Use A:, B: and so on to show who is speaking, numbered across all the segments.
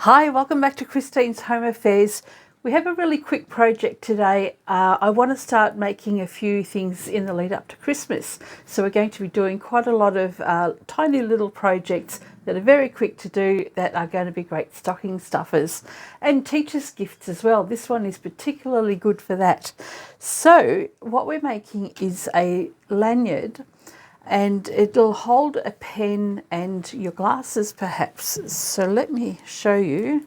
A: Hi, welcome back to Christine's Home Affairs. We have a really quick project today. I want to start making a few things in the lead up to Christmas. So we're going to be doing quite a lot of tiny little projects that are very quick to do that are going to be great stocking stuffers and teachers' gifts as well. This one is particularly good for that. So what we're making is a lanyard, and it'll hold a pen and your glasses perhaps. So let me show you.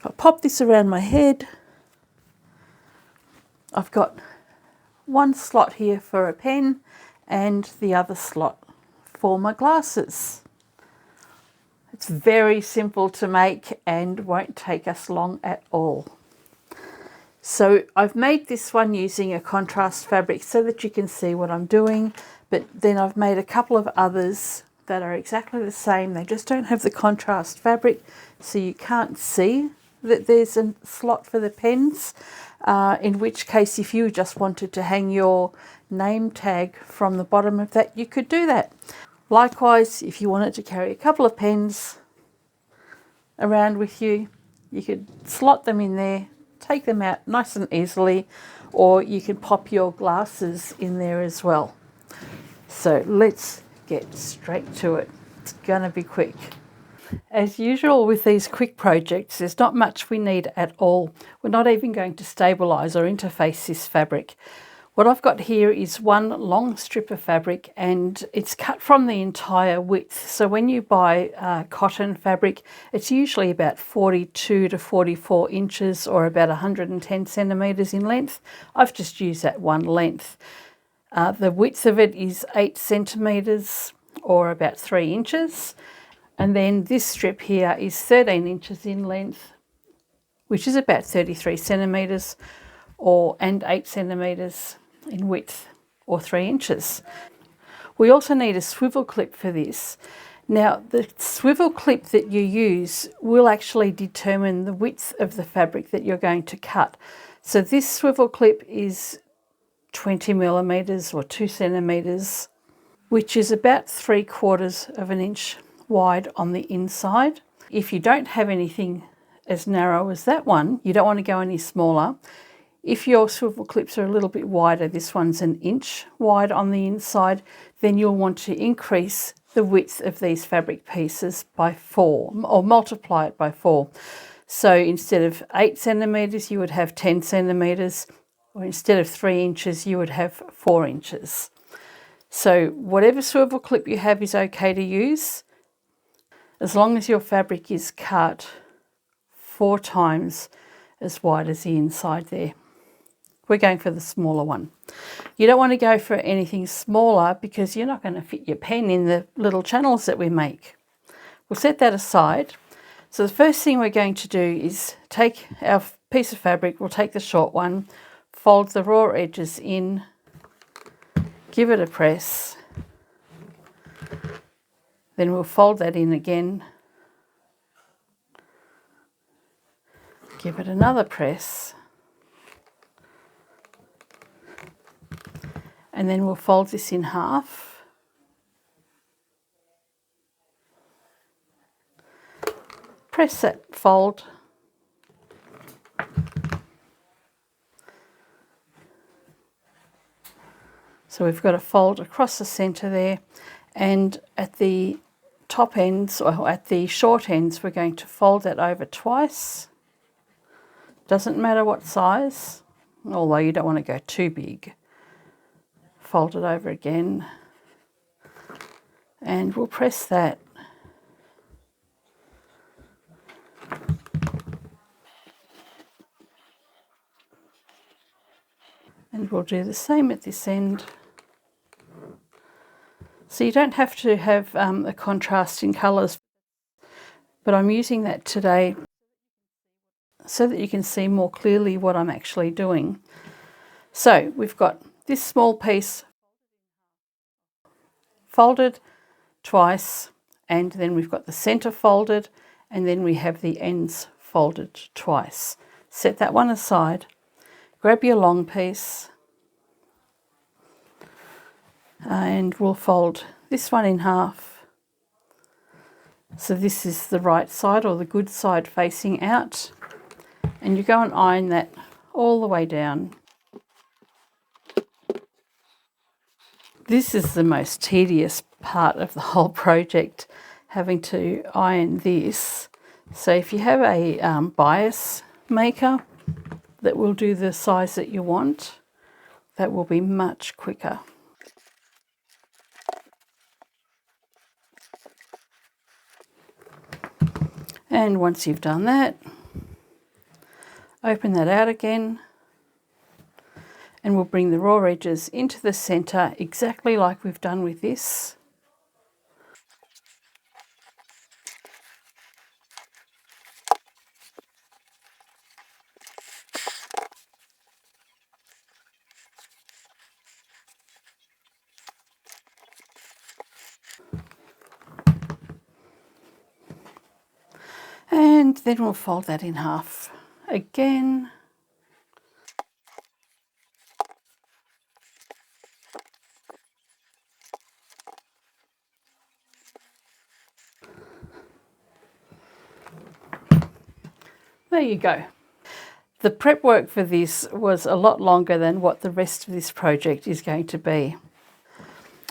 A: If I pop this around my head, I've got one slot here for a pen and the other slot for my glasses. It's very simple to make and won't take us long at all. So I've made this one using a contrast fabric so that you can see what I'm doing, but then I've made a couple of others that are exactly the same. They just don't have the contrast fabric, so you can't see that there's a slot for the pens, in which case if you just wanted to hang your name tag from the bottom of that, you could do that. Likewise, if you wanted to carry a couple of pens around with you, you could slot them in there, take them out nice and easily, or you can pop your glasses in there as well. So let's get straight to it. It's gonna be quick. As usual with these quick projects, there's not much we need at all. We're not even going to stabilize or interface this fabric. What I've got here is one long strip of fabric, and it's cut from the entire width. So when you buy cotton fabric, it's usually about 42 to 44 inches or about 110 centimetres in length. I've just used that one length. The width of it is 8 centimetres or about 3 inches. And then this strip here is 13 inches in length, which is about 33 centimetres and 8 centimetres in width or 3 inches. We also need a swivel clip for this. Now the swivel clip that you use will actually determine the width of the fabric that you're going to cut. So this swivel clip is 20 millimetres or 2 centimetres, which is about 3/4 of an inch wide on the inside. If you don't have anything as narrow as that one, you don't want to go any smaller. If your swivel clips are a little bit wider, this one's an inch wide on the inside, then you'll want to increase the width of these fabric pieces by 4 or multiply it by 4. So instead of 8 centimetres, you would have 10 centimetres, or instead of 3 inches, you would have 4 inches. So whatever swivel clip you have is okay to use, as long as your fabric is cut 4 times as wide as the inside there. We're going for the smaller one. You don't want to go for anything smaller because you're not going to fit your pen in the little channels that we make. We'll set that aside. So the first thing we're going to do is take our piece of fabric, we'll take the short one, fold the raw edges in, give it a press, then we'll fold that in again, give it another press, and then we'll fold this in half. Press that fold. So we've got a fold across the centre there, and at the top ends, or at the short ends, we're going to fold that over twice. Doesn't matter what size, although you don't want to go too big. Fold it over again, and we'll press that. And we'll do the same at this end. So you don't have to have a contrast in colours, but I'm using that today so that you can see more clearly what I'm actually doing. So we've got this small piece folded twice, and then we've got the centre folded, and then we have the ends folded twice. Set that one aside, grab your long piece, and we'll fold this one in half So this is the right side, or the good side, facing out, and you go and iron that all the way down. This is the most tedious part of the whole project, having to iron this. So if you have a bias maker that will do the size that you want, that will be much quicker. And once you've done that, open that out again, and we'll bring the raw edges into the centre exactly like we've done with this. And then we'll fold that in half again. There you go. The prep work for this was a lot longer than what the rest of this project is going to be.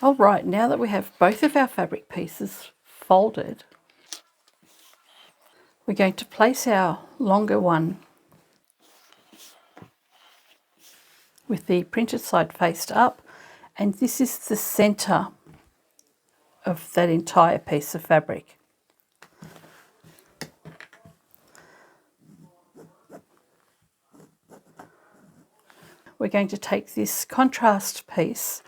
A: All right, now that we have both of our fabric pieces folded, we're going to place our longer one with the printed side faced up, and this is the centre of that entire piece of fabric. We're going to take this contrast piece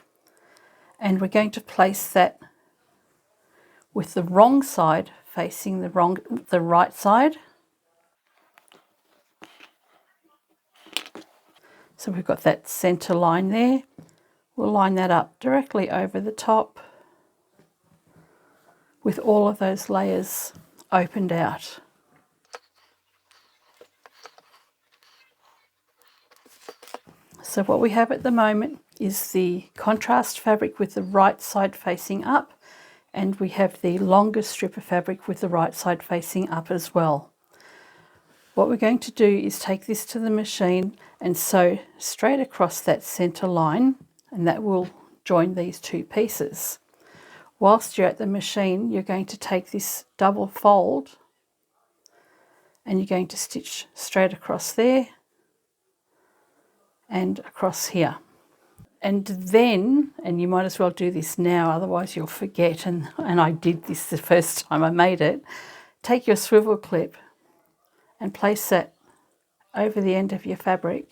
A: and we're going to place that with the wrong side facing the right side. So we've got that centre line there. We'll line that up directly over the top with all of those layers opened out. So what we have at the moment is the contrast fabric with the right side facing up, and we have the longer strip of fabric with the right side facing up as well. What we're going to do is take this to the machine and sew straight across that centre line, and that will join these two pieces. Whilst you're at the machine, you're going to take this double fold and you're going to stitch straight across there and across here. And then, and you might as well do this now, otherwise you'll forget, and I did this the first time I made it, take your swivel clip and place that over the end of your fabric,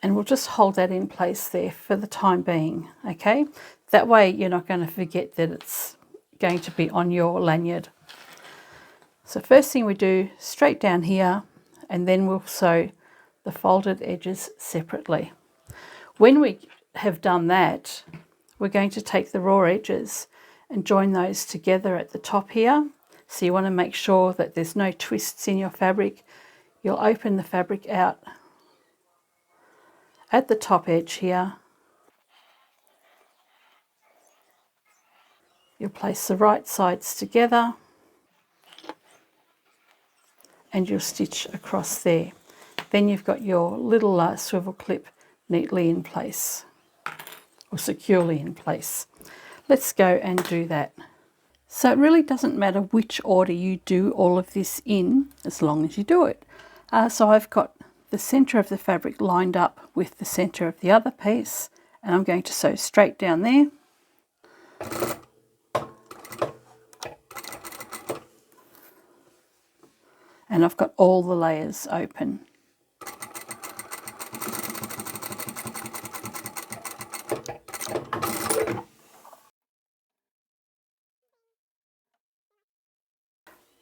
A: and we'll just hold that in place there for the time being, okay? That way you're not going to forget that it's going to be on your lanyard. So first thing we do, straight down here, and then we'll sew the folded edges separately. When we have done that, we're going to take the raw edges and join those together at the top here. So you want to make sure that there's no twists in your fabric. You'll open the fabric out at the top edge here. You'll place the right sides together and you'll stitch across there. Then you've got your little swivel clip neatly in place, or securely in place. Let's go and do that. So it really doesn't matter which order you do all of this in, as long as you do it. So I've got the centre of the fabric lined up with the centre of the other piece, and I'm going to sew straight down there. And I've got all the layers open.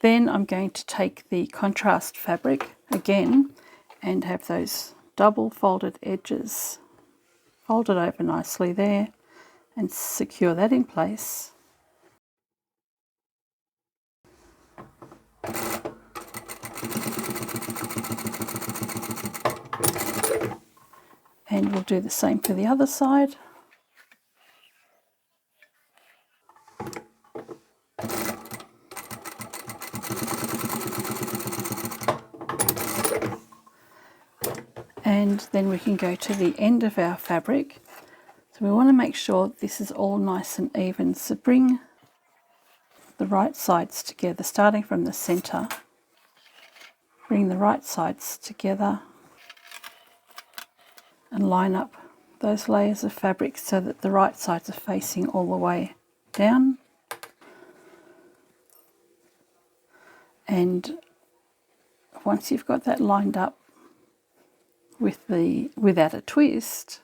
A: Then I'm going to take the contrast fabric again and have those double folded edges folded over nicely there and secure that in place. And we'll do the same for the other side. And then we can go to the end of our fabric. So we want to make sure this is all nice and even. So bring the right sides together, starting from the center. Bring the right sides together and line up those layers of fabric so that the right sides are facing all the way down. And once you've got that lined up without a twist,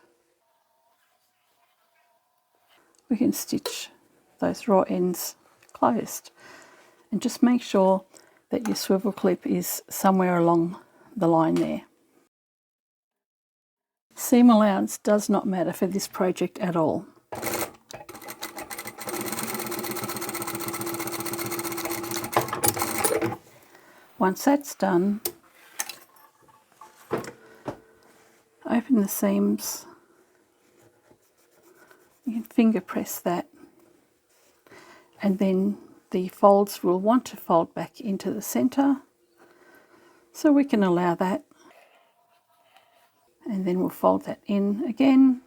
A: we can stitch those raw ends closed. And just make sure that your swivel clip is somewhere along the line there. Seam allowance does not matter for this project at all. Once that's done, open the seams. You can finger press that, and then the folds will want to fold back into the center, so we can allow that, and then we'll fold that in again,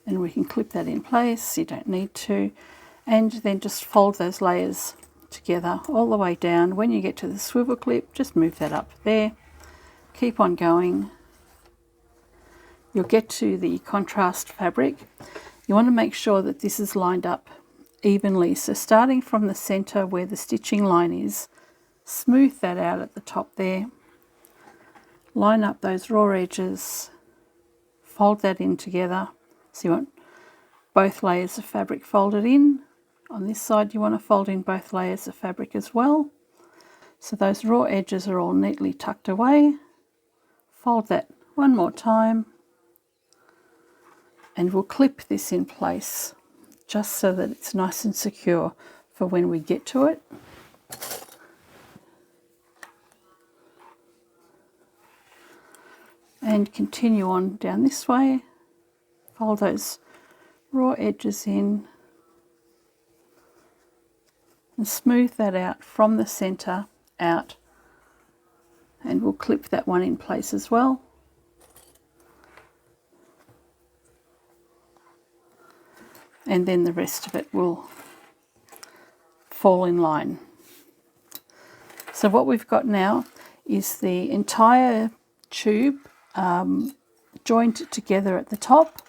A: and we can clip that in place. You don't need to, and then just fold those layers together all the way down. When you get to the swivel clip, just move that up there, keep on going. You'll get to the contrast fabric. You want to make sure that this is lined up evenly. So starting from the center where the stitching line is, smooth that out at the top there. Line up those raw edges, fold that in together. So you want both layers of fabric folded in. On this side you want to fold in both layers of fabric as well. So those raw edges are all neatly tucked away. Fold that one more time, and we'll clip this in place just so that it's nice and secure for when we get to it. And continue on down this way. Fold those raw edges in and smooth that out from the center out, and we'll clip that one in place as well. And then the rest of it will fall in line. So what we've got now is the entire tube joined together at the top,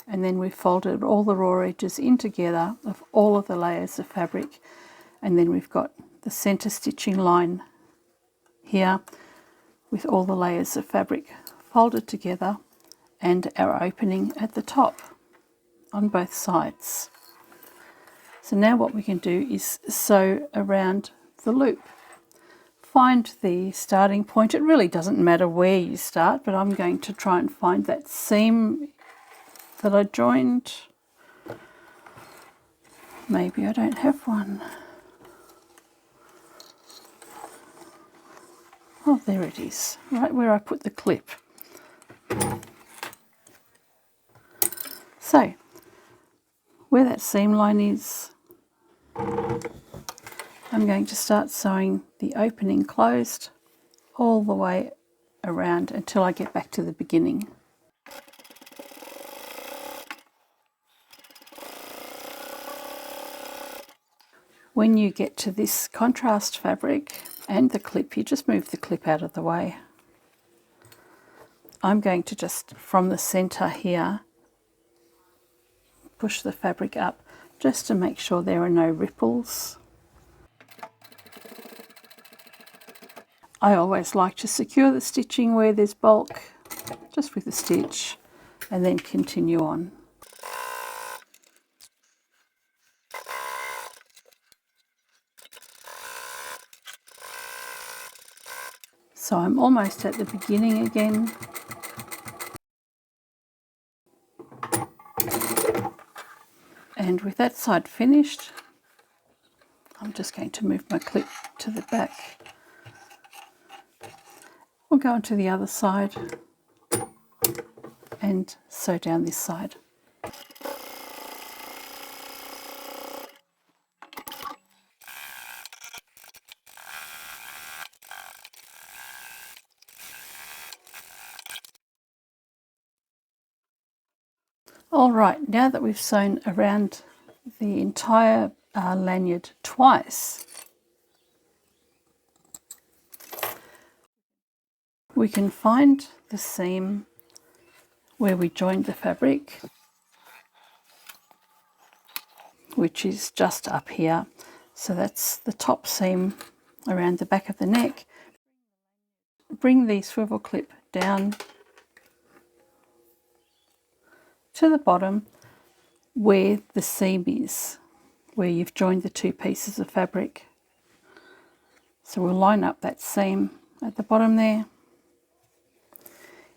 A: and then we've folded all the raw edges in together of all of the layers of fabric, and then we've got the center stitching line here with all the layers of fabric folded together, and our opening at the top on both sides. So now what we can do is sew around the loop. Find the starting point. It really doesn't matter where you start, but I'm going to try and find that seam that I joined. Maybe I don't have one. Oh, there it is, right where I put the clip. So, where that seam line is, I'm going to start sewing the opening closed all the way around until I get back to the beginning. When you get to this contrast fabric and the clip, you just move the clip out of the way. I'm going to just, from the center here, push the fabric up just to make sure there are no ripples. I always like to secure the stitching where there's bulk, just with a stitch, and then continue on. So I'm almost at the beginning again. And with that side finished, I'm just going to move my clip to the back. We'll go on to the other side and sew down this side. All right, now that we've sewn around the entire lanyard twice, we can find the seam where we joined the fabric, which is just up here. So that's the top seam around the back of the neck. Bring the swivel clip down to the bottom where the seam is, where you've joined the two pieces of fabric. So we'll line up that seam at the bottom there.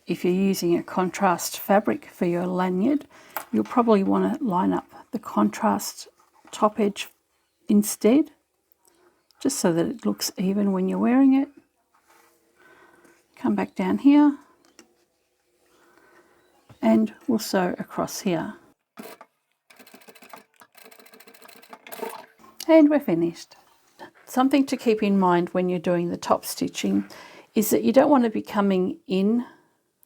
A: If you're using a contrast fabric for your lanyard, you'll probably want to line up the contrast top edge instead, just so that it looks even when you're wearing it. Come back down here and we'll sew across here. And we're finished. Something to keep in mind when you're doing the top stitching is that you don't want to be coming in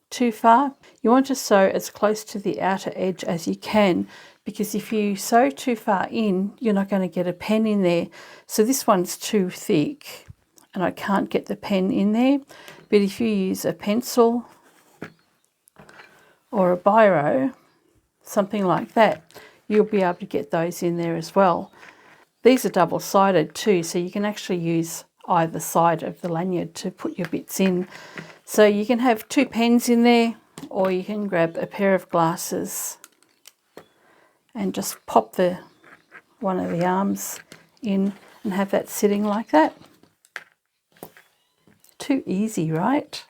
A: too far. You want to sew as close to the outer edge as you can, because if you sew too far in, you're not going to get a pen in there. So this one's too thick and I can't get the pen in there. But if you use a pencil or a biro, something like that, you'll be able to get those in there as well. These are double-sided too, so you can actually use either side of the lanyard to put your bits in. So you can have two pens in there, or you can grab a pair of glasses and just pop one of the arms in and have that sitting like that. Too easy, right?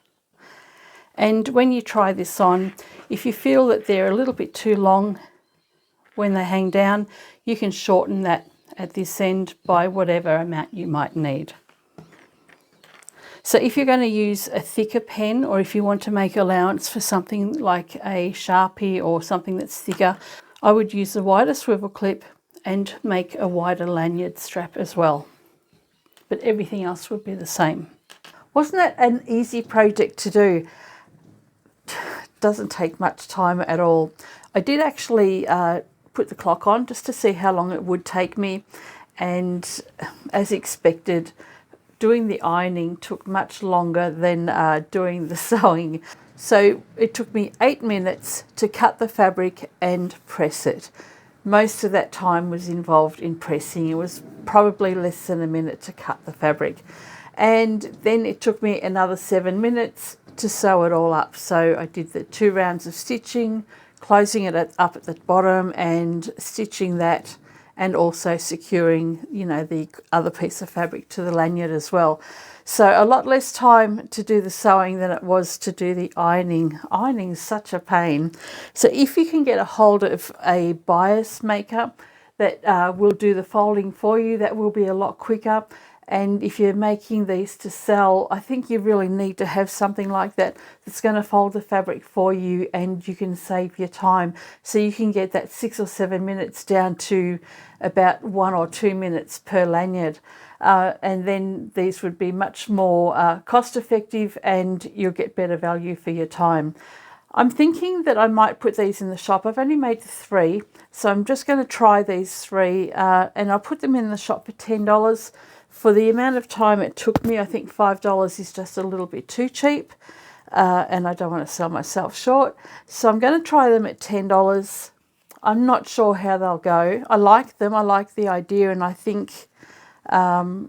A: And when you try this on, if you feel that they're a little bit too long when they hang down, you can shorten that at this end by whatever amount you might need. So if you're going to use a thicker pen, or if you want to make allowance for something like a Sharpie or something that's thicker, I would use a wider swivel clip and make a wider lanyard strap as well. But everything else would be the same. Wasn't that an easy project to do? Doesn't take much time at all. I did actually put the clock on just to see how long it would take me, and as expected, doing the ironing took much longer than doing the sewing. So it took me 8 minutes to cut the fabric and press it. Most of that time was involved in pressing. It was probably less than a minute to cut the fabric. And then it took me another 7 minutes to sew it all up. So I did the 2 rounds of stitching, closing it up at the bottom and stitching that, and also securing, you know, the other piece of fabric to the lanyard as well. So a lot less time to do the sewing than it was to do the ironing. Ironing is such a pain. So if you can get a hold of a bias maker that will do the folding for you, that will be a lot quicker. And if you're making these to sell, I think you really need to have something like that that's going to fold the fabric for you, and you can save your time. So you can get that 6 or 7 minutes down to about 1 or 2 minutes per lanyard. And then these would be much more cost effective, and you'll get better value for your time. I'm thinking that I might put these in the shop. I've only made 3, so I'm just going to try these 3 and I'll put them in the shop for $10. For the amount of time it took me, I think $5 is just a little bit too cheap, and I don't want to sell myself short. So I'm going to try them at $10. I'm not sure how they'll go. I like them. I like the idea, and I think, yeah,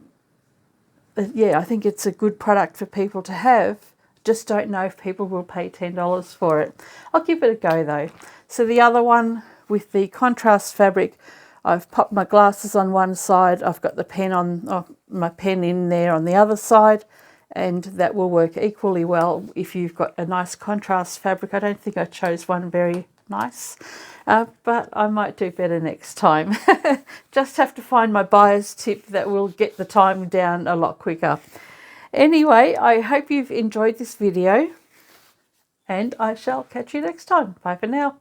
A: I think it's a good product for people to have. Just don't know if people will pay $10 for it. I'll give it a go though. So the other one with the contrast fabric, I've popped my glasses on one side. I've got the pen my pen in there on the other side, and that will work equally well if you've got a nice contrast fabric. I don't think I chose one very nice, but I might do better next time. Just have to find my buyer's tip that will get the time down a lot quicker. Anyway, I hope you've enjoyed this video, and I shall catch you next time. Bye for now.